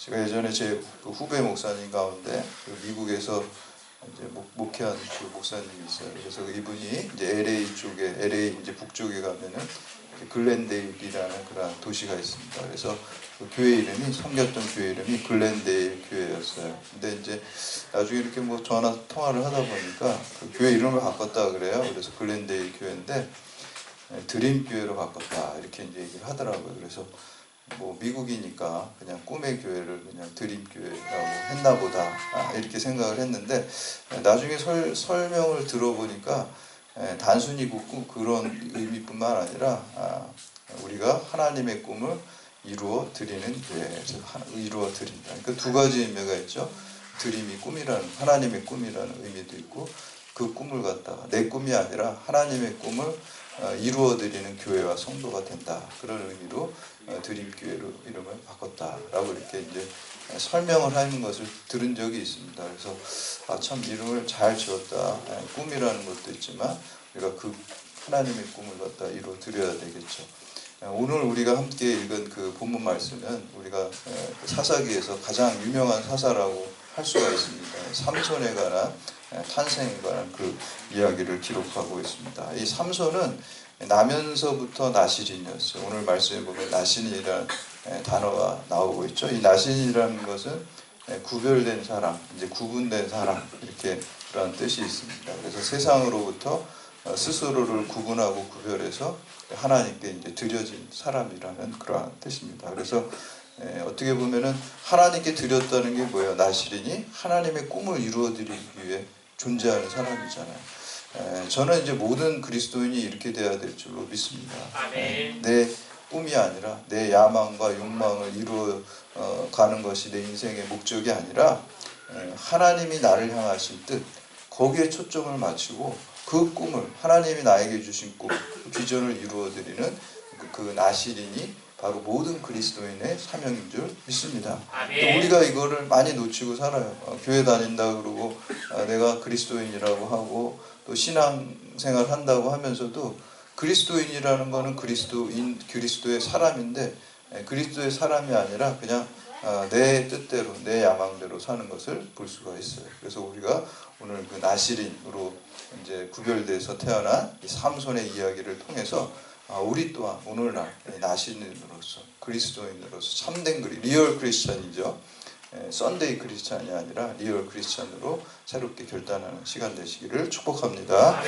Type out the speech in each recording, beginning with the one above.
제가 예전에 제 그 후배 목사님 가운데 그 미국에서 이제 목회한 그 목사님이 있어요. 그래서 이분이 이제 LA 쪽에, LA 이제 북쪽에 가면은 글렌데일이라는 그런 도시가 있습니다. 그래서 그 교회 이름이, 섬겼던 교회 이름이 글렌데일 교회였어요. 근데 이제 나중에 이렇게 뭐 전화 통화를 하다 보니까 그 교회 이름을 바꿨다 그래요. 그래서 글렌데일 교회인데 드림 교회로 바꿨다 이렇게 이제 얘기를 하더라고요. 그래서 뭐 미국이니까 그냥 꿈의 교회를 그냥 드림 교회라고 했나 보다 이렇게 생각을 했는데, 나중에 설명을 들어보니까 단순히 그런 의미뿐만 아니라 우리가 하나님의 꿈을 이루어 드리는 교회에서 이루어 드린다. 그러니까 두 가지 의미가 있죠. 드림이 꿈이라는, 하나님의 꿈이라는 의미도 있고, 그 꿈을 갖다가 내 꿈이 아니라 하나님의 꿈을 이루어 드리는 교회와 성도가 된다. 그런 의미로 드림교회로 이름을 바꿨다라고 이렇게 이제 설명을 하는 것을 들은 적이 있습니다. 그래서 참 이름을 잘 지었다. 꿈이라는 것도 있지만 우리가 그 하나님의 꿈을 갖다 이루어 드려야 되겠죠. 오늘 우리가 함께 읽은 그 본문 말씀은 우리가 사사기에서 가장 유명한 사사라고 할 수가 있습니다. 삼손에 관한, 탄생에 관한 그 이야기를 기록하고 있습니다. 이 삼손은 나면서부터 나실인이었어요. 오늘 말씀에 보면 나실인이라는 단어가 나오고 있죠. 이 나실인이라는 것은 구별된 사람, 이제 구분된 사람, 이렇게 그런 뜻이 있습니다. 그래서 세상으로부터 스스로를 구분하고 구별해서 하나님께 이제 드려진 사람이라는 그러한 뜻입니다. 그래서 어떻게 보면은 하나님께 드렸다는 게 뭐예요? 나실인이 하나님의 꿈을 이루어드리기 위해 존재하는 사람이잖아요. 저는 이제 모든 그리스도인이 이렇게 돼야 될 줄로 믿습니다. 내 꿈이 아니라 내 야망과 욕망을 이루어 가는 것이 내 인생의 목적이 아니라 하나님이 나를 향하신 뜻, 거기에 초점을 맞추고 그 꿈을, 하나님이 나에게 주신 꿈, 비전을 이루어드리는 그 나실인이 바로 모든 그리스도인의 사명인 줄 믿습니다. 또 우리가 이거를 많이 놓치고 살아요. 교회 다닌다 그러고 내가 그리스도인이라고 하고 또 신앙생활 한다고 하면서도 그리스도인이라는 거는 그리스도의 사람인데 그리스도의 사람이 아니라 그냥 내 뜻대로, 내 야망대로 사는 것을 볼 수가 있어요. 그래서 우리가 오늘 그 나실인으로 이제 구별돼서 태어난 이 삼손의 이야기를 통해서 우리 또한 오늘날 나실인으로서, 그리스도인으로서 참된 리얼 크리스찬이죠. 썬데이 크리스찬이 아니라 리얼 크리스찬으로 새롭게 결단하는 시간 되시기를 축복합니다.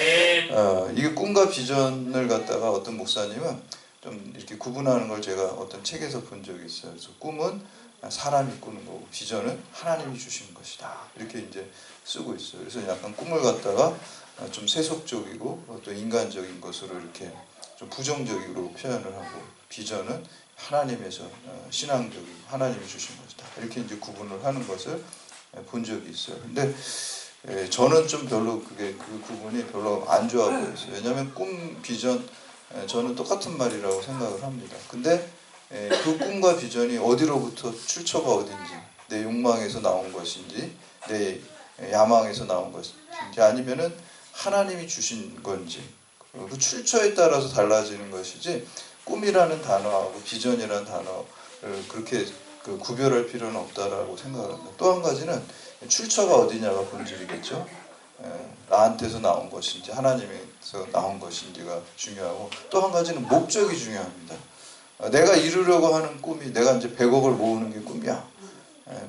이게 꿈과 비전을 갖다가 어떤 목사님은 좀 이렇게 구분하는 걸 제가 어떤 책에서 본 적이 있어요. 그래서 꿈은 사람이 꾸는 거고 비전은 하나님이 주시는 것이다. 이렇게 이제 쓰고 있어요. 그래서 약간 꿈을 갖다가 좀 세속적이고 또 인간적인 것으로 이렇게 좀 부정적으로 표현을 하고, 비전은 하나님에서 신앙적인 하나님이 주신 것이다. 이렇게 이제 구분을 하는 것을 본 적이 있어요. 근데 저는 좀 별로 그 구분이 별로 안 좋아 보였어요. 왜냐하면 꿈, 비전 저는 똑같은 말이라고 생각을 합니다. 근데 그 꿈과 비전이 어디로부터 출처가 어딘지, 내 욕망에서 나온 것인지, 내 야망에서 나온 것인지, 아니면은 하나님이 주신 건지, 그 출처에 따라서 달라지는 것이지 꿈이라는 단어하고 비전이라는 단어를 그렇게 구별할 필요는 없다라고 생각을 합니다. 또 한 가지는 출처가 어디냐가 본질이겠죠. 나한테서 나온 것인지 하나님에서 나온 것인지가 중요하고, 또 한 가지는 목적이 중요합니다. 내가 이루려고 하는 꿈이, 내가 이제 100억을 모으는 게 꿈이야.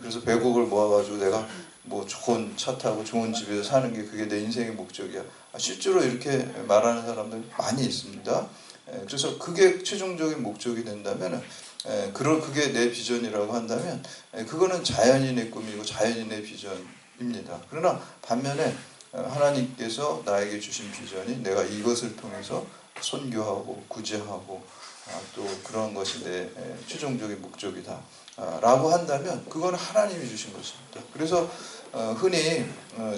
그래서 100억을 모아가지고 내가 뭐 좋은 차 타고 좋은 집에서 사는 게 그게 내 인생의 목적이야. 실제로 이렇게 말하는 사람들 많이 있습니다. 그래서 그게 최종적인 목적이 된다면, 그게 내 비전이라고 한다면 그거는 자연인의 꿈이고 자연인의 비전입니다. 그러나 반면에 하나님께서 나에게 주신 비전이 내가 이것을 통해서 선교하고 구제하고 또 그런 것이 내 최종적인 목적이다 라고 한다면 그건 하나님이 주신 것입니다. 그래서 흔히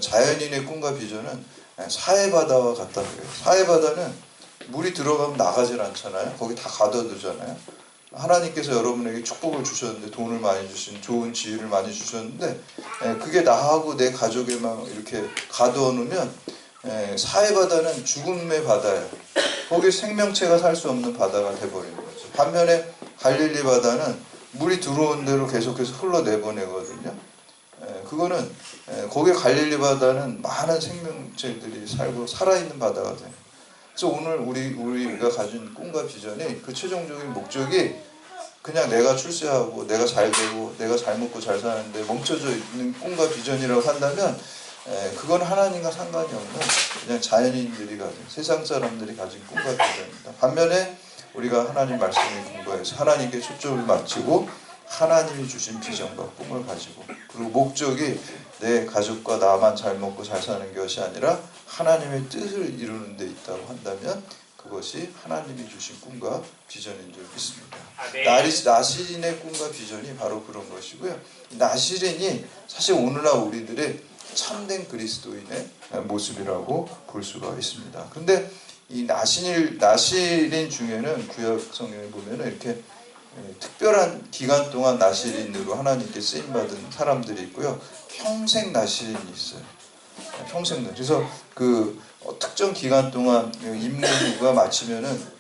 자연인의 꿈과 비전은 사해바다와 같다 그래요. 사해바다는 물이 들어가면 나가질 않잖아요. 거기 다 가둬두잖아요. 하나님께서 여러분에게 축복을 주셨는데, 돈을 많이 주신, 좋은 지위를 많이 주셨는데 그게 나하고 내 가족에만 이렇게 가두어 놓으면 사해바다는 죽음의 바다예요. 거기 생명체가 살 수 없는 바다가 돼버리는 거죠. 반면에 갈릴리 바다는 물이 들어온 대로 계속해서 흘러내보내거든요. 그거는 거기에 갈릴리 바다는 많은 생명체들이 살고 살아있는 바다가 돼요. 그래서 오늘 우리가 가진 꿈과 비전이 그 최종적인 목적이 그냥 내가 출세하고 내가 잘 되고 내가 잘 먹고 잘 사는데 멈춰져 있는 꿈과 비전이라고 한다면 그건 하나님과 상관이 없는 그냥 자연인들이 가진 세상 사람들이 가진 꿈과 비전입니다. 반면에 우리가 하나님 말씀을 공부해서 하나님께 초점을 맞추고 하나님이 주신 비전과 꿈을 가지고 그리고 목적이 내 가족과 나만 잘 먹고 잘 사는 것이 아니라 하나님의 뜻을 이루는 데 있다고 한다면 그것이 하나님이 주신 꿈과 비전인 줄 믿습니다. 나시린의 꿈과 비전이 바로 그런 것이고요. 나시린이 사실 오늘날 우리들의 참된 그리스도인의 모습이라고 볼 수가 있습니다. 그런데 이 나시린 중에는 구약 성경에 보면은 이렇게 특별한 기간 동안 나시린으로 하나님께 쓰임받은 사람들이 있고요. 평생 나시린이 있어요. 평생. 그래서 그 특정 기간 동안 임무가 마치면은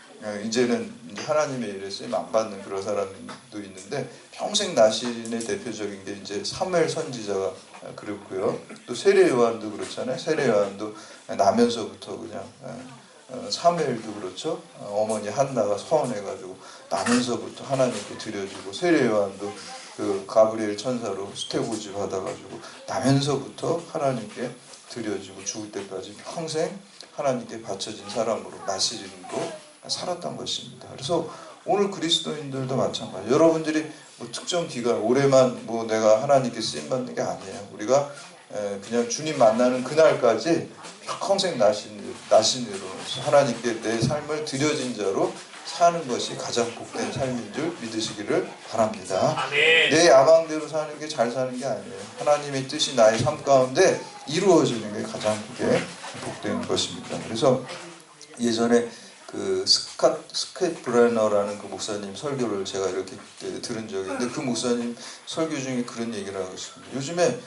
이제는 하나님의 일에 쓰임 안 받는 그런 사람도 있는데 평생 나시린의 대표적인 게 이제 사무엘 선지자가 그렇고요. 또 세례 요한도 그렇잖아요. 세례 요한도 나면서부터 그냥 사무엘도 그렇죠. 어머니 한나가 서원해가지고 나면서부터 하나님께 드려주고 세례 요한도 그 가브리엘 천사로 수태고지 받아가지고 나면서부터 하나님께 드려지고 죽을 때까지 평생 하나님께 바쳐진 사람으로 나시린으로 살았던 것입니다. 그래서 오늘 그리스도인들도 마찬가지. 여러분들이 뭐 특정 기간 올해만 뭐 내가 하나님께 쓰임 받는 게 아니에요. 우리가 그냥 주님 만나는 그날까지 평생 나신으로 하나님께 내 삶을 드려진 자로 사는 것이 가장 복된 삶인 줄 믿으시기를 바랍니다. 내 야망대로 사는 게 잘 사는 게 아니에요. 하나님의 뜻이 나의 삶 가운데 이루어지는 게 가장 복된 것입니다. 그래서 예전에 그 스캇 브레너라는 그 목사님 설교를 제가 이렇게 들은 적이 있는데 그 목사님 설교 중에 그런 얘기를 하고 있습니다. 요즘에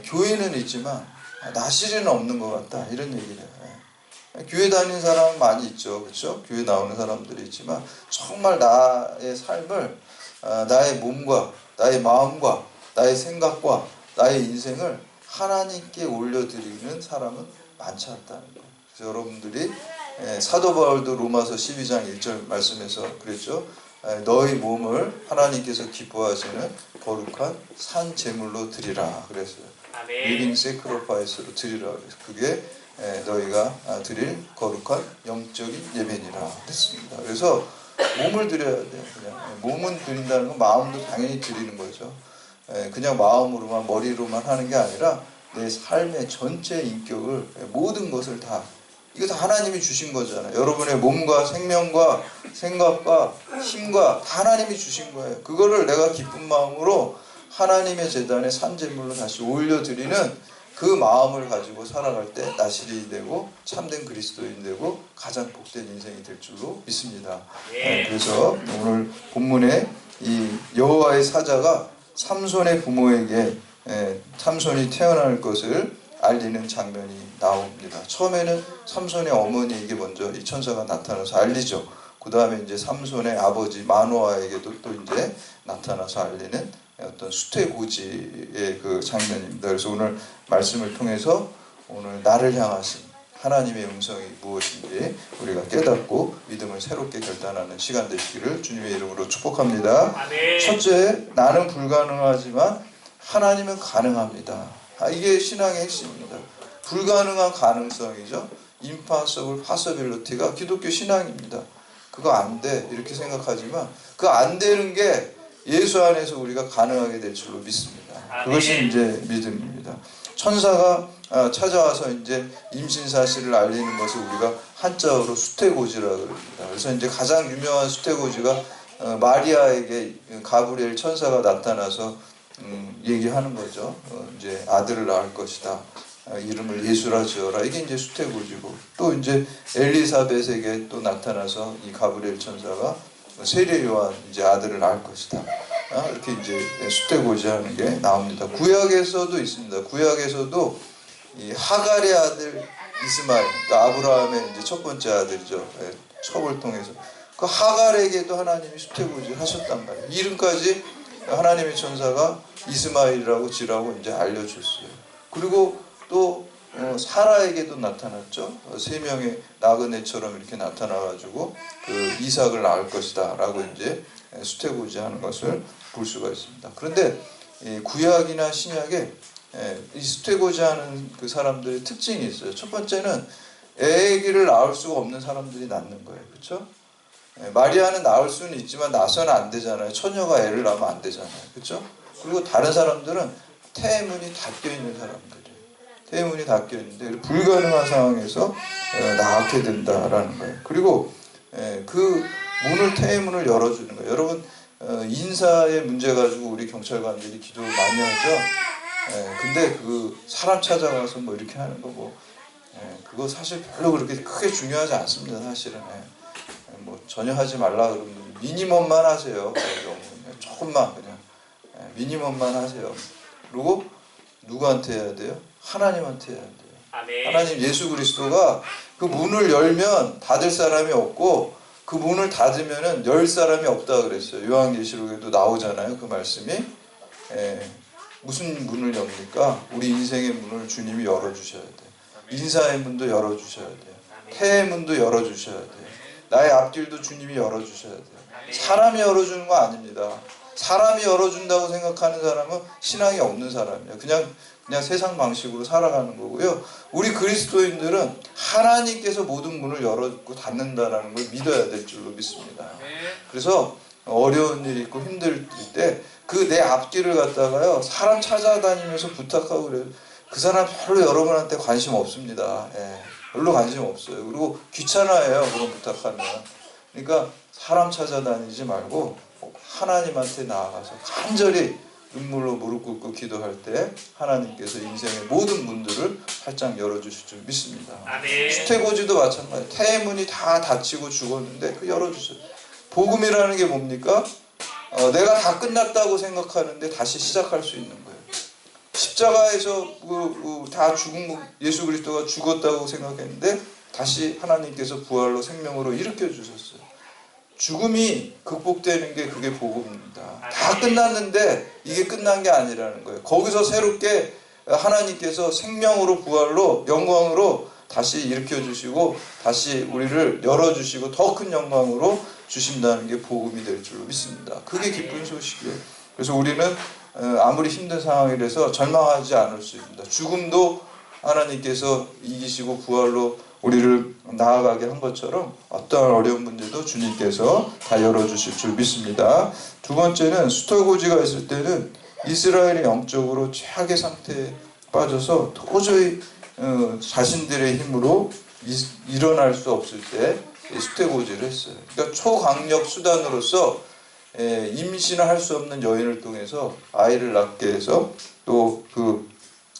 교회는 있지만 나시린은 없는 것 같다 이런 얘기를 해요. 교회 다니는 사람은 많이 있죠. 그렇죠? 교회 나오는 사람들이 있지만 정말 나의 삶을 나의 몸과 나의 마음과 나의 생각과 나의 인생을 하나님께 올려드리는 사람은 많지 않다는 거예요. 그래서 여러분들이 사도 바울도 로마서 12장 1절 말씀에서 그랬죠. 너희 몸을 하나님께서 기뻐하시는 거룩한 산 제물로 드리라 그랬어요. 리빙 세크리파이스로 드리라 그랬어요. 그게 너희가 드릴 거룩한 영적인 예배니라 했습니다. 그래서 몸을 드려야 돼요. 그냥 몸은 드린다는 건 마음도 당연히 드리는 거죠. 그냥 마음으로만 머리로만 하는 게 아니라 내 삶의 전체 인격을 모든 것을 다 이거 다 하나님이 주신 거잖아요. 여러분의 몸과 생명과 생각과 힘과 다 하나님이 주신 거예요. 그거를 내가 기쁜 마음으로 하나님의 제단에 산제물로 다시 올려드리는 그 마음을 가지고 살아갈 때 나시린이 되고 참된 그리스도인 되고 가장 복된 인생이 될 줄로 믿습니다. 그래서 오늘 본문에 이 여호와의 사자가 삼손의 부모에게 삼손이 태어날 것을 알리는 장면이 나옵니다. 처음에는 삼손의 어머니에게 먼저 이 천사가 나타나서 알리죠. 그 다음에 이제 삼손의 아버지 마노아에게도 또 이제 나타나서 알리는 어떤 수태고지의 그 장면입니다. 그래서 오늘 말씀을 통해서 오늘 나를 향하신 하나님의 음성이 무엇인지 우리가 깨닫고 믿음을 새롭게 결단하는 시간 되시기를 주님의 이름으로 축복합니다. 첫째, 나는 불가능하지만 하나님은 가능합니다. 이게 신앙의 핵심입니다. 불가능한 가능성이죠. impossible possibility가 기독교 신앙입니다. 그거 안 돼 이렇게 생각하지만 그 안 되는 게 예수 안에서 우리가 가능하게 될 줄로 믿습니다. 그것이 이제 믿음입니다. 천사가 찾아와서 이제 임신 사실을 알리는 것을 우리가 한자어로 수태고지라고 그럽니다. 그래서 이제 가장 유명한 수태고지가 마리아에게 가브리엘 천사가 나타나서 얘기하는 거죠. 이제 아들을 낳을 것이다. 이름을 예수라 지어라. 이게 이제 수태고지고 또 이제 엘리사벳에게 또 나타나서 이 가브리엘 천사가 세례 요한 이제 아들을 낳을 것이다. 이렇게 이제 수태고지하는 게 나옵니다. 구약에서도 있습니다. 구약에서도 이 하갈의 아들 이스마엘, 그러니까 아브라함의 이제 첫 번째 아들이죠. 첩을 통해서 그 하갈에게도 하나님이 수태고지 하셨단 말이에요. 이름까지 하나님의 천사가 이스마엘이라고 지라고 이제 알려줬어요. 그리고 또 사라에게도 나타났죠. 세 명의 나그네처럼 이렇게 나타나가지고 그 이삭을 낳을 것이다라고 이제 수태고지하는 것을 볼 수가 있습니다. 그런데 구약이나 신약에 이 수태고지하는 그 사람들의 특징이 있어요. 첫 번째는 애기를 낳을 수가 없는 사람들이 낳는 거예요, 그렇죠? 마리아는 낳을 수는 있지만 낳아서는 안 되잖아요. 처녀가 애를 낳으면 안 되잖아요, 그렇죠? 그리고 다른 사람들은 태문이 닫혀 있는 사람들이에요. 태문이 닫혀 있는데 불가능한 상황에서 낳게 된다라는 거예요. 그리고 그 문을 태문을 열어주는 거예요. 여러분 인사에 문제 가지고 우리 경찰관들이 기도 많이 하죠. 근데 그 사람 찾아가서 뭐 이렇게 하는 거 뭐 그거 사실 별로 그렇게 크게 중요하지 않습니다. 사실은 뭐 전혀 하지 말라 그러면 미니멈만 하세요. 조금만 그냥 미니멈만 하세요. 그리고 누구한테 해야 돼요? 하나님한테 해야 돼요. 아멘. 하나님 예수 그리스도가 그 문을 열면 닫을 사람이 없고 그 문을 닫으면은 열 사람이 없다 그랬어요. 요한계시록에도 나오잖아요. 그 말씀이. 무슨 문을 엽니까? 우리 인생의 문을 주님이 열어주셔야 돼요. 인사의 문도 열어주셔야 돼요. 태의 문도 열어주셔야 돼요. 나의 앞길도 주님이 열어주셔야 돼요. 사람이 열어주는 거 아닙니다. 사람이 열어준다고 생각하는 사람은 신앙이 없는 사람이에요. 그냥 세상 방식으로 살아가는 거고요. 우리 그리스도인들은 하나님께서 모든 문을 열어주고 닫는다라는 걸 믿어야 될 줄로 믿습니다. 그래서 어려운 일이 있고 힘들 때 그 내 앞길을 갖다가요 사람 찾아다니면서 부탁하고 그래요. 그 사람 별로 여러분한테 관심 없습니다. 별로 관심 없어요. 그리고 귀찮아해요. 그런 부탁하면. 그러니까 사람 찾아다니지 말고 하나님한테 나아가서 간절히 눈물로 무릎 꿇고 기도할 때 하나님께서 인생의 모든 문들을 활짝 열어주실 줄 믿습니다. 아멘. 수태고지도 마찬가지예요. 태의 문이 다 닫히고 죽었는데 그 열어주셔요. 복음이라는 게 뭡니까? 내가 다 끝났다고 생각하는데 다시 시작할 수 있는 거예요. 십자가에서 다 죽은 예수 그리스도가 죽었다고 생각했는데 다시 하나님께서 부활로 생명으로 일으켜 주셨어요. 죽음이 극복되는 게 그게 복음입니다. 다 끝났는데 이게 끝난 게 아니라는 거예요. 거기서 새롭게 하나님께서 생명으로 부활로 영광으로 다시 일으켜 주시고 다시 우리를 열어주시고 더 큰 영광으로 주신다는 게 복음이 될 줄로 믿습니다. 그게 기쁜 소식이에요. 그래서 우리는 아무리 힘든 상황이라서 절망하지 않을 수 있습니다. 죽음도 하나님께서 이기시고 부활로 우리를 나아가게 한 것처럼 어떠한 어려운 문제도 주님께서 다 열어주실 줄 믿습니다. 두 번째는 수태고지가 있을 때는 이스라엘이 영적으로 최악의 상태에 빠져서 도저히 자신들의 힘으로 일어날 수 없을 때 수태고지를 했어요. 그러니까 초강력 수단으로서 임신을 할 수 없는 여인을 통해서 아이를 낳게 해서 또 그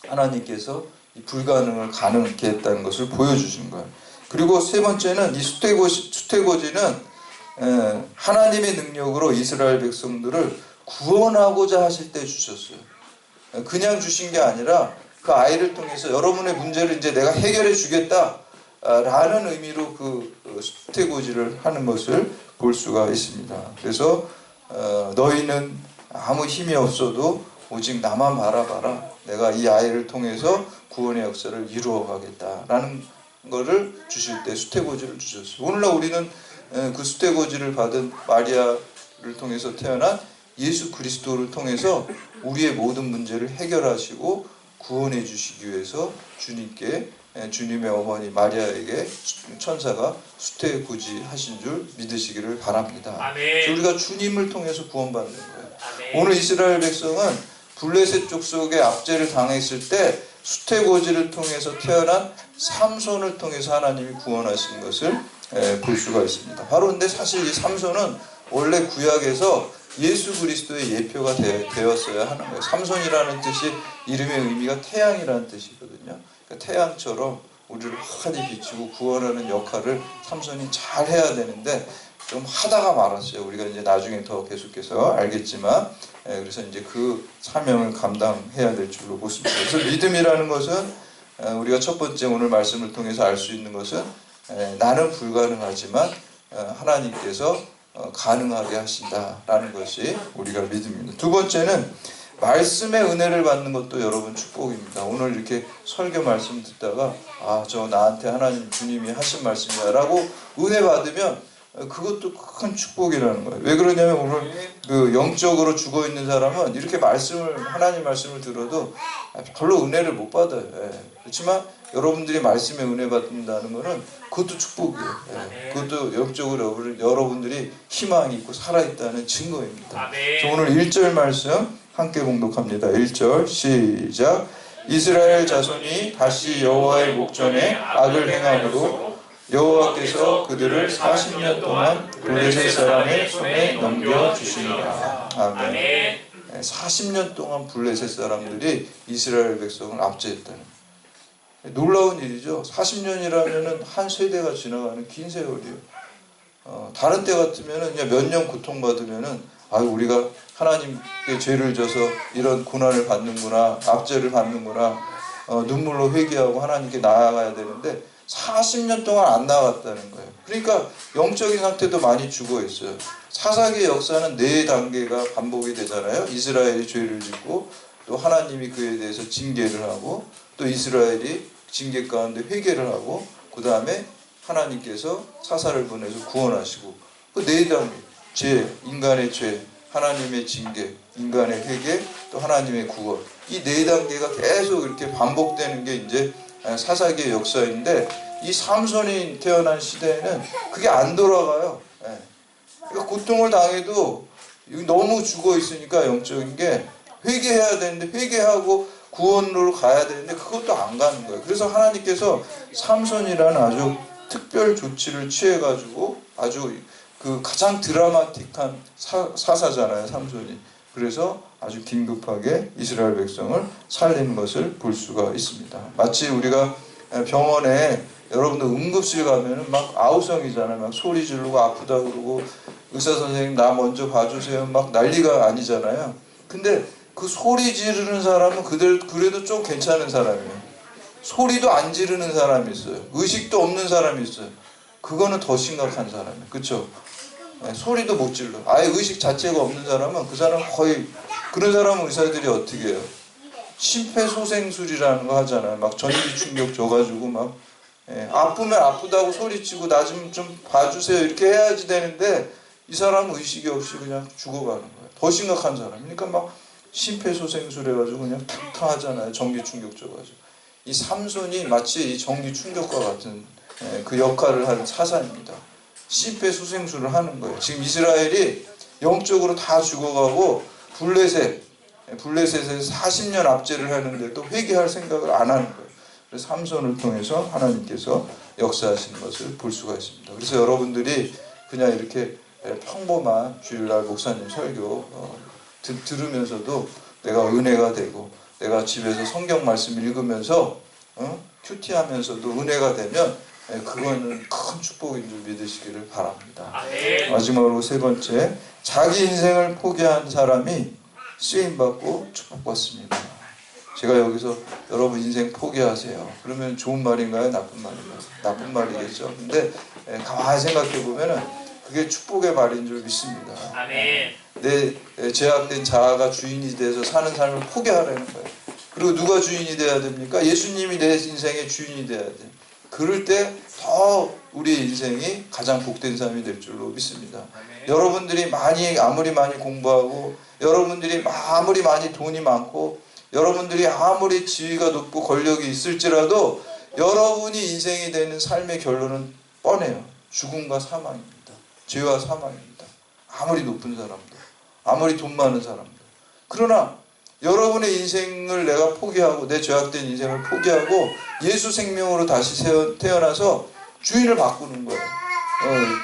하나님께서 이 불가능을 가능케 했다는 것을 보여주신 거예요. 그리고 세 번째는 이 수태고지는 하나님의 능력으로 이스라엘 백성들을 구원하고자 하실 때 주셨어요. 그냥 주신 게 아니라 그 아이를 통해서 여러분의 문제를 이제 내가 해결해 주겠다 라는 의미로 그 수태고지를 하는 것을 볼 수가 있습니다. 그래서 너희는 아무 힘이 없어도 오직 나만 바라봐라. 내가 이 아이를 통해서 구원의 역사를 이루어 가겠다라는 거를 주실 때 수태고지를 주셨어요. 오늘날 우리는 그 수태고지를 받은 마리아를 통해서 태어난 예수 그리스도를 통해서 우리의 모든 문제를 해결하시고 구원해 주시기 위해서 주님께 주님의 어머니 마리아에게 천사가 수태고지 하신 줄 믿으시기를 바랍니다. 아멘. 우리가 주님을 통해서 구원받는 거예요. 아멘. 오늘 이스라엘 백성은 블레셋 족속의 압제를 당했을 때 수태고지를 통해서 태어난 삼손을 통해서 하나님이 구원하신 것을 볼 수가 있습니다. 바로 근데 사실 이 삼손은 원래 구약에서 예수 그리스도의 예표가 되었어야 하는 거예요. 삼손이라는 뜻이 이름의 의미가 태양이라는 뜻이거든요. 그러니까 태양처럼 우리를 환히 비추고 구원하는 역할을 삼손이 잘 해야 되는데 좀 하다가 말았어요. 우리가 이제 나중에 더 계속해서 알겠지만 그래서 이제 그 사명을 감당해야 될 줄로 보습니다. 그래서 믿음이라는 것은 우리가 첫 번째 오늘 말씀을 통해서 알 수 있는 것은 나는 불가능하지만 하나님께서 가능하게 하신다라는 것이 우리가 믿음입니다. 두 번째는 말씀의 은혜를 받는 것도 여러분 축복입니다. 오늘 이렇게 설교 말씀 듣다가 저 나한테 하나님 주님이 하신 말씀이야 라고 은혜 받으면 그것도 큰 축복이라는 거예요. 왜 그러냐면 오늘 그 영적으로 죽어있는 사람은 이렇게 하나님 말씀을 들어도 별로 은혜를 못 받아요. 그렇지만 여러분들이 말씀에 은혜 받는다는 것은 그것도 축복이에요. 그것도 영적으로 여러분들이 희망이 있고 살아있다는 증거입니다. 오늘 1절 말씀 함께 봉독합니다. 1절 시작. 이스라엘 자손이 다시 여호와의 목전에 악을 행함으로 여호와께서 그들을 40년 동안 블레셋 사람의 손에 넘겨주시니라. 아멘. 40년 동안 블레셋 사람들이 이스라엘 백성을 압제했다는 놀라운 일이죠. 40년이라면 한 세대가 지나가는 긴 세월이에요. 다른 때 같으면 그냥 몇 년 고통받으면 우리가 하나님께 죄를 져서 이런 고난을 받는구나, 압제를 받는구나, 눈물로 회개하고 하나님께 나아가야 되는데 40년 동안 안 나아갔다는 거예요. 그러니까 영적인 상태도 많이 죽어 있어요. 사사기의 역사는 4단계가 반복이 되잖아요. 이스라엘이 죄를 짓고 또 하나님이 그에 대해서 징계를 하고 또 이스라엘이 징계 가운데 회개를 하고 그 다음에 하나님께서 사사를 보내서 구원하시고 그 4단계 죄, 인간의 죄, 하나님의 징계, 인간의 회개, 또 하나님의 구원 이 4단계가 계속 이렇게 반복되는 게 이제 사사기의 역사인데 이 삼손이 태어난 시대에는 그게 안 돌아가요. 그러니까 고통을 당해도 너무 죽어 있으니까 영적인 게 회개해야 되는데 회개하고 구원으로 가야 되는데 그것도 안 가는 거예요. 그래서 하나님께서 삼손이라는 아주 특별 조치를 취해가지고 아주 그 가장 드라마틱한 사사잖아요, 삼손이. 그래서 아주 긴급하게 이스라엘 백성을 살리는 것을 볼 수가 있습니다. 마치 우리가 병원에 여러분들 응급실 가면은 막 아우성이잖아요. 막 소리 지르고 아프다 그러고 의사 선생님 나 먼저 봐주세요. 막 난리가 아니잖아요. 근데 그 소리 지르는 사람은 그래도 좀 괜찮은 사람이에요. 소리도 안 지르는 사람이 있어요. 의식도 없는 사람이 있어요. 그거는 더 심각한 사람이에요. 그렇죠? 소리도 못 질러. 아예 의식 자체가 없는 사람은 그 사람은 거의 그런 사람은 의사들이 어떻게 해요? 심폐소생술이라는 거 하잖아요. 막 전기 충격 줘가지고 막 아프면 아프다고 소리치고 나 좀 봐주세요 이렇게 해야지 되는데 이 사람은 의식이 없이 그냥 죽어가는 거예요. 더 심각한 사람. 그러니까 막 심폐소생술 해가지고 그냥 탕탕 하잖아요. 전기 충격 줘가지고. 이 삼손이 마치 이 전기 충격과 같은 그 역할을 한 사사입니다. 심폐소생술을 하는 거예요. 지금 이스라엘이 영적으로 다 죽어가고 블레셋에서 40년 압제를 하는데도 회개할 생각을 안 하는 거예요. 그래서 삼손을 통해서 하나님께서 역사하시는 것을 볼 수가 있습니다. 그래서 여러분들이 그냥 이렇게 평범한 주일날 목사님 설교 들으면서도 내가 은혜가 되고 내가 집에서 성경 말씀 읽으면서 큐티하면서도 은혜가 되면 그거는 큰 축복인 줄 믿으시기를 바랍니다. 마지막으로 세 번째, 자기 인생을 포기한 사람이 쓰임받고 축복받습니다. 제가 여기서 여러분 인생 포기하세요. 그러면 좋은 말인가요? 나쁜 말인가요? 나쁜 말이겠죠. 근데 가만히 생각해 보면은 그게 축복의 말인 줄 믿습니다. 내 제약된 자아가 주인이 돼서 사는 삶을 포기하라는 거예요. 그리고 누가 주인이 돼야 됩니까? 예수님이 내 인생의 주인이 돼야 돼요. 그럴 때 더 우리 인생이 가장 복된 삶이 될 줄로 믿습니다. 여러분들이 아무리 많이 공부하고 여러분들이 아무리 많이 돈이 많고 여러분들이 아무리 지위가 높고 권력이 있을지라도 여러분이 인생이 되는 삶의 결론은 뻔해요. 죽음과 사망입니다. 죄와 사망입니다. 아무리 높은 사람도 아무리 돈 많은 사람도. 그러나 여러분의 인생을 내가 포기하고 내 죄악된 인생을 포기하고 예수 생명으로 다시 태어나서 주인을 바꾸는 거예요.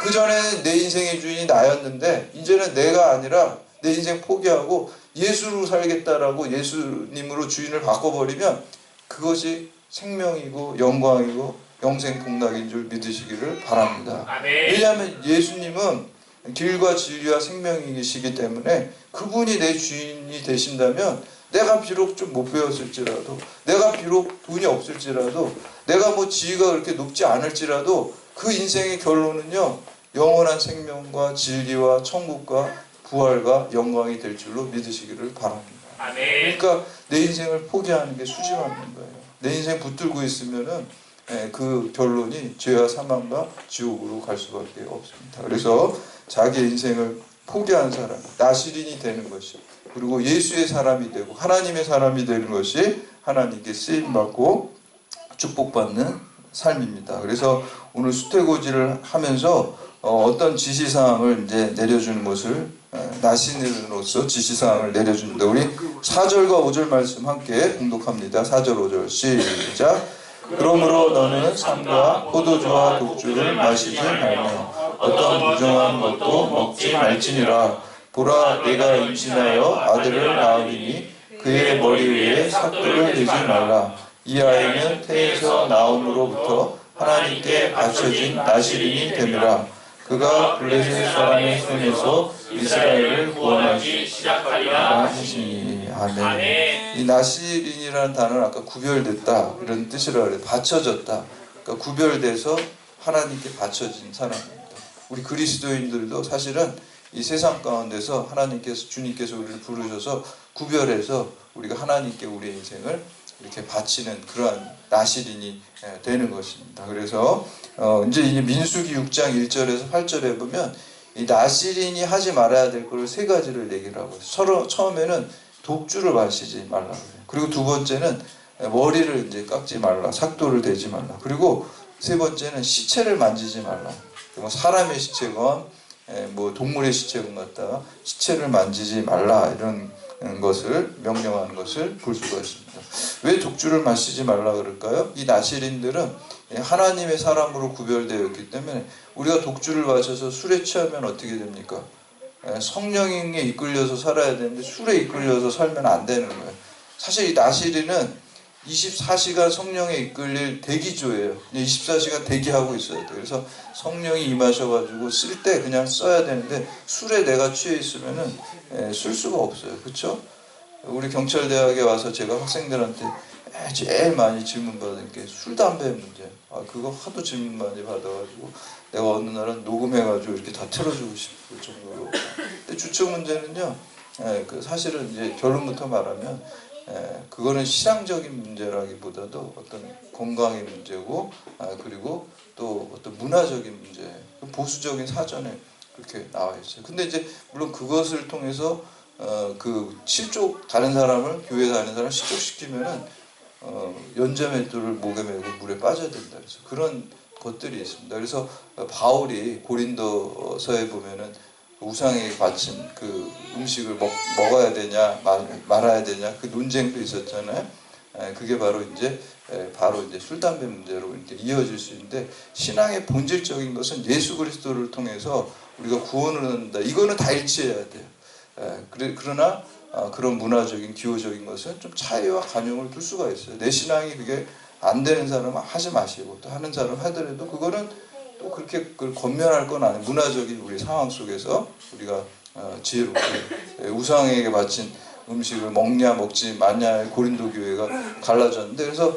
그 전에는 내 인생의 주인이 나였는데 이제는 내가 아니라 내 인생 포기하고 예수로 살겠다라고 예수님으로 주인을 바꿔버리면 그것이 생명이고 영광이고 영생 복락인 줄 믿으시기를 바랍니다. 왜냐하면 예수님은 길과 진리와 생명이시기 때문에 그분이 내 주인이 되신다면 내가 비록 좀 못 배웠을지라도 내가 비록 돈이 없을지라도 내가 뭐 지위가 그렇게 높지 않을지라도 그 인생의 결론은요 영원한 생명과 진리와 천국과 부활과 영광이 될 줄로 믿으시기를 바랍니다. 그러니까 내 인생을 포기하는 게 수지맞는 거예요. 내 인생 붙들고 있으면은 그 결론이 죄와 사망과 지옥으로 갈 수밖에 없습니다. 그래서 자기 인생을 포기한 사람, 나시린이 되는 것이, 그리고 예수의 사람이 되고 하나님의 사람이 되는 것이 하나님께 쓰임받고 축복받는 삶입니다. 그래서 오늘 수태고지를 하면서 어떤 지시사항을 이제 내려주는 것을 나신으로서 지시사항을 내려줍니다. 우리 4절과 5절 말씀 함께 공독합니다. 4절 5절 시작. 그러므로 너는 삼과 포도주와 독주를 마시지 말며 어떤 부정한 것도 먹지 말지니라. 보라, 내가 임신하여 아들을 낳으리니 그의 머리 위에 삭도를 대지 말라. 이 아이는 태에서 나옴으로부터 하나님께 바쳐진 나시린이 됨이라. 그가 블레셋 사람의 손에서 이스라엘을 구원하기 시작하리라 하시니. 아멘. 이 나시린이라는 단어는 아까 구별됐다 이런 뜻이라 그래요. 바쳐졌다. 그러니까 구별돼서 하나님께 바쳐진 사람입니다. 우리 그리스도인들도 사실은 이 세상 가운데서 하나님께서, 주님께서 우리를 부르셔서 구별해서 우리가 하나님께 우리의 인생을 이렇게 바치는 그러한 나시린이 되는 것입니다. 그래서 이제 민수기 6장 1절에서 8절에 보면 이 나시린이 하지 말아야 될 것을 세 가지를 얘기를 하고 있어요. 처음에는 독주를 마시지 말라. 그리고 두 번째는 머리를 이제 깎지 말라. 삭도를 대지 말라. 그리고 세 번째는 시체를 만지지 말라. 뭐 사람의 시체건 뭐 동물의 시체건 갖다가 시체를 만지지 말라. 이런 것을 명령하는 것을 볼 수가 있습니다. 왜 독주를 마시지 말라 그럴까요? 이 나시린들은 하나님의 사람으로 구별되어 있기 때문에 우리가 독주를 마셔서 술에 취하면 어떻게 됩니까? 성령에 이끌려서 살아야 되는데 술에 이끌려서 살면 안 되는 거예요. 사실 이 나시린은 24시간 성령에 이끌릴 대기조예요. 24시간 대기하고 있어야 돼요. 그래서 성령이 임하셔가지고 쓸 때 그냥 써야 되는데 술에 내가 취해 있으면은 쓸 수가 없어요. 그렇죠? 우리 경찰대학에 와서 제가 학생들한테 제일 많이 질문받은 게 술, 담배 문제. 그거 하도 질문 많이 받아가지고 내가 어느 날은 녹음해가지고 이렇게 다 틀어주고 싶을 정도로. 근데 주초 문제는요, 사실은 이제 결론부터 말하면 그거는 신앙적인 문제라기보다도 어떤 건강의 문제고, 그리고 또 어떤 문화적인 문제, 보수적인 사전에 그렇게 나와 있어요. 근데 이제 물론 그것을 통해서 그 실족, 다른 사람을, 교회 다니는 사람을 실족시키면은 연자맷돌을 목에 메고 물에 빠져야 된다. 그래서 그런 것들이 있습니다. 그래서 바울이 고린도서에 보면은 우상에게 바친 그 음식을 먹어야 되냐 말아야 되냐 그 논쟁도 있었잖아요. 그게 바로 이제 술, 담배 문제로 이렇게 이어질 수 있는데, 신앙의 본질적인 것은 예수 그리스도를 통해서 우리가 구원을 얻는다. 이거는 다 일치해야 돼요. 그러나 그런 문화적인 기호적인 것은 좀 차이와 간용을 둘 수가 있어요. 내 신앙이 그게 안 되는 사람은 하지 마시고, 또 하는 사람 하더라도 그거는 또 그렇게 그걸 권면할 건 아니에요. 문화적인 우리 상황 속에서 우리가 지혜롭게 우상에게 바친 음식을 먹냐 먹지 마냐의 고린도 교회가 갈라졌는데, 그래서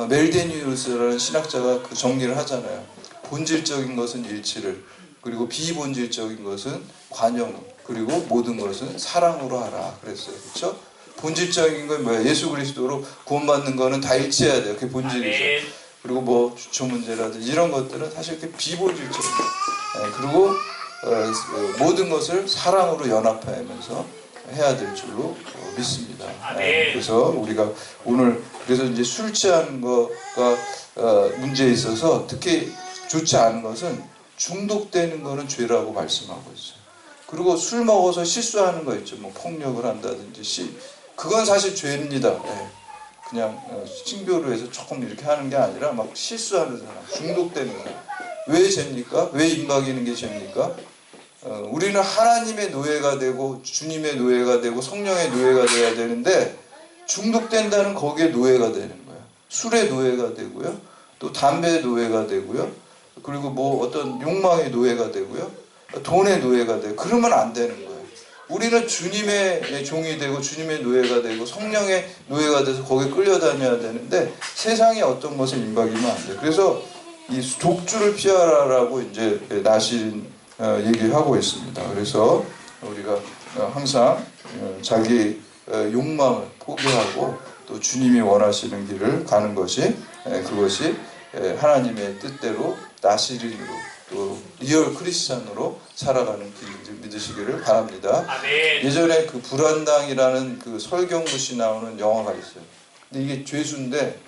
멜데니우스라는 신학자가 그 정리를 하잖아요. 본질적인 것은 일치를, 그리고 비본질적인 것은 관용, 그리고 모든 것은 사랑으로 하라 그랬어요. 그렇죠? 본질적인 건 뭐야? 예수 그리스도로 구원받는 거는 다 일치해야 돼요. 그게 본질이죠. 그리고 뭐 주초 문제라든지 이런 것들은 사실 이렇게 비본질적인 그리고 모든 것을 사랑으로 연합하면서 해야 될 줄로 믿습니다. 그래서 우리가 오늘 그래서 이제 술 취하는 거가 문제에 있어서 특히 좋지 않은 것은 중독되는 거는 죄라고 말씀하고 있어요. 그리고 술 먹어서 실수하는 거 있죠. 뭐 폭력을 한다든지 그건 사실 죄입니다. 그냥 신교로 해서 조금 이렇게 하는 게 아니라 막 실수하는 사람, 중독되는 사람. 왜 죄입니까? 왜 임박이는 게 죄입니까? 우리는 하나님의 노예가 되고 주님의 노예가 되고 성령의 노예가 돼야 되는데, 중독된다는 거기에 노예가 되는 거예요. 술의 노예가 되고요, 또 담배의 노예가 되고요, 그리고 뭐 어떤 욕망의 노예가 되고요, 돈의 노예가 되고, 그러면 안 되는 거예요. 우리는 주님의 종이 되고 주님의 노예가 되고 성령의 노예가 돼서 거기에 끌려다녀야 되는데, 세상에 어떤 것에 임박이면 안 돼요. 그래서 이 독주를 피하라라고 이제 나시린 얘기하고 있습니다. 그래서 우리가 항상 자기 욕망을 포기하고 또 주님이 원하시는 길을 가는 것이 그것이 하나님의 뜻대로 나시린으로 또 리얼 크리스찬으로 살아가는 길을 믿으시기를 바랍니다. 아멘. 예전에 그 불안당이라는 그 설경구시 나오는 영화가 있어요. 근데 이게 죄수인데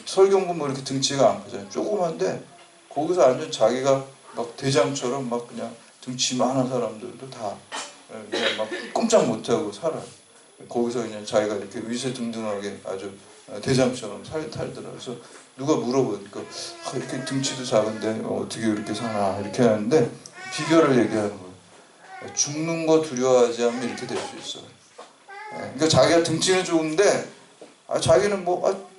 설경구 뭐 이렇게 등치가 안 크잖아요. 조그만데 거기서 완전 자기가 막 대장처럼 막 그냥 등치 많은 사람들도 다 그냥 막 꼼짝 못하고 살아요. 거기서 그냥 자기가 이렇게 위세등등하게 아주 대장처럼 살더라고요. 그래서 누가 물어보니까 이렇게 등치도 작은데 어떻게 이렇게 사나 이렇게 하는데 비결을 얘기하는 거예요. 죽는 거 두려워하지 않으면 이렇게 될 수 있어. 그러니까 자기가 등치는 좋은데 자기는 뭐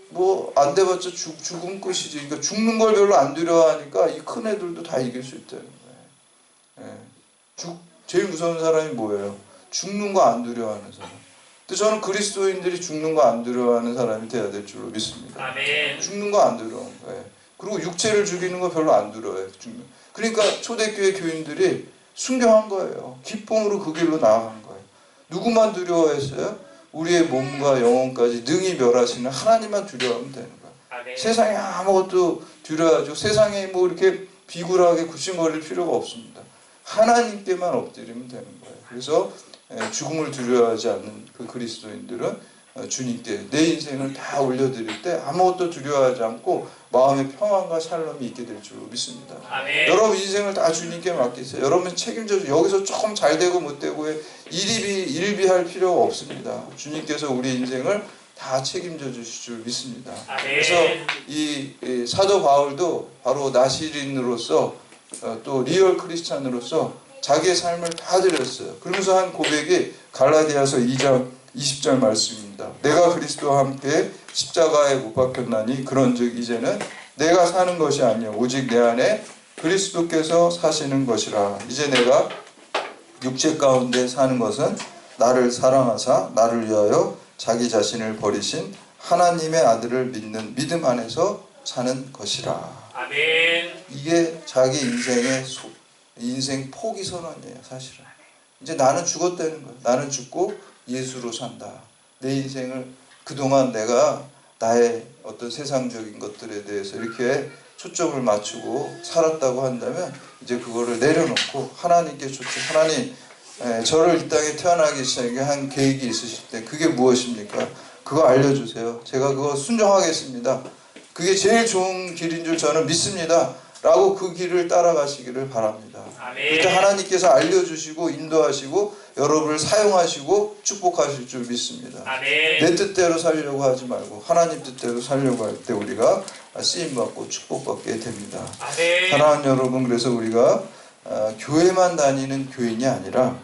안 돼봤자 죽은 끝이지. 그러니까 죽는 걸 별로 안 두려워하니까 이 큰 애들도 다 이길 수 있다는 거예요. 제일 무서운 사람이 뭐예요? 죽는 거 안 두려워하는 사람. 근데 저는 그리스도인들이 죽는 거 안 두려워하는 사람이 돼야 될 줄로 믿습니다. 아멘. 죽는 거 안 두려워하는 거예요. 그리고 육체를 죽이는 거 별로 안 두려워해요. 그러니까 초대교회 교인들이 순교한 거예요. 기쁨으로 그 길로 나아간 거예요. 누구만 두려워했어요? 우리의 몸과 영혼까지 능히 멸하시는 하나님만 두려워하면 되는 거예요. 아멘. 세상에 아무것도 두려워하죠. 세상에 뭐 이렇게 비굴하게 굽신거릴 필요가 없습니다. 하나님께만 엎드리면 되는 거예요. 그래서 죽음을 두려워하지 않는 그 그리스도인들은 주님께 내 인생을 다 올려드릴 때 아무것도 두려워하지 않고 마음의 평안과 샬롬이 있게 될 줄로 믿습니다. 아멘. 여러분 인생을 다 주님께 맡기세요. 여러분 책임져 여기서 조금 잘 되고 못 되고에 일비할 필요가 없습니다. 주님께서 우리 인생을 다 책임져 주실 줄 믿습니다. 아멘. 그래서 이 사도 바울도 바로 나시린으로서 또 리얼 크리스찬으로서 자기의 삶을 다 드렸어요. 그러면서 한 고백이 갈라디아서 2장 20절 말씀입니다. 내가 그리스도와 함께 십자가에 못 박혔나니 그런즉 이제는 내가 사는 것이 아니요 오직 내 안에 그리스도께서 사시는 것이라. 이제 내가 육체 가운데 사는 것은 나를 사랑하사 나를 위하여 자기 자신을 버리신 하나님의 아들을 믿는 믿음 안에서 사는 것이라. 아멘. 이게 자기 인생의 인생 포기 선언이에요. 사실은 이제 나는 죽었다는 거예요. 나는 죽고 예수로 산다. 내 인생을 그동안 내가 나의 어떤 세상적인 것들에 대해서 이렇게 초점을 맞추고 살았다고 한다면 이제 그거를 내려놓고 하나님께 하나님 저를 이 땅에 태어나기 시작하게 한 계획이 있으실 때 그게 무엇입니까? 그거 알려주세요. 제가 그거 순종하겠습니다. 그게 제일 좋은 길인 줄 저는 믿습니다. 라고 그 길을 따라가시기를 바랍니다. 그렇게 하나님께서 알려주시고 인도하시고 여러분을 사용하시고 축복하실 줄 믿습니다. 아멘. 내 뜻대로 살려고 하지 말고 하나님 뜻대로 살려고 할 때 우리가 쓰임받고 축복받게 됩니다. 아멘. 사랑하는 여러분, 그래서 우리가 교회만 다니는 교인이 아니라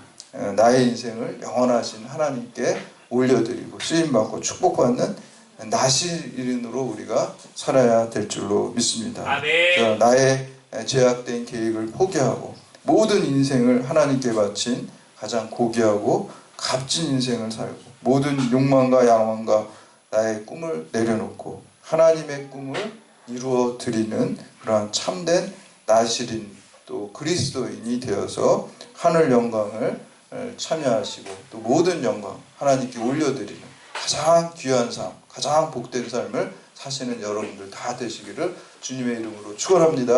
나의 인생을 영원하신 하나님께 올려드리고 쓰임받고 축복받는 나시린으로 우리가 살아야 될 줄로 믿습니다. 아멘. 나의 제약된 계획을 포기하고 모든 인생을 하나님께 바친 가장 고귀하고 값진 인생을 살고 모든 욕망과 야망과 나의 꿈을 내려놓고 하나님의 꿈을 이루어 드리는 그러한 참된 나시린 또 그리스도인이 되어서 하늘 영광을 참여하시고 또 모든 영광 하나님께 올려드리는 가장 귀한 삶, 가장 복된 삶을 사시는 여러분들 다 되시기를 주님의 이름으로 축원합니다.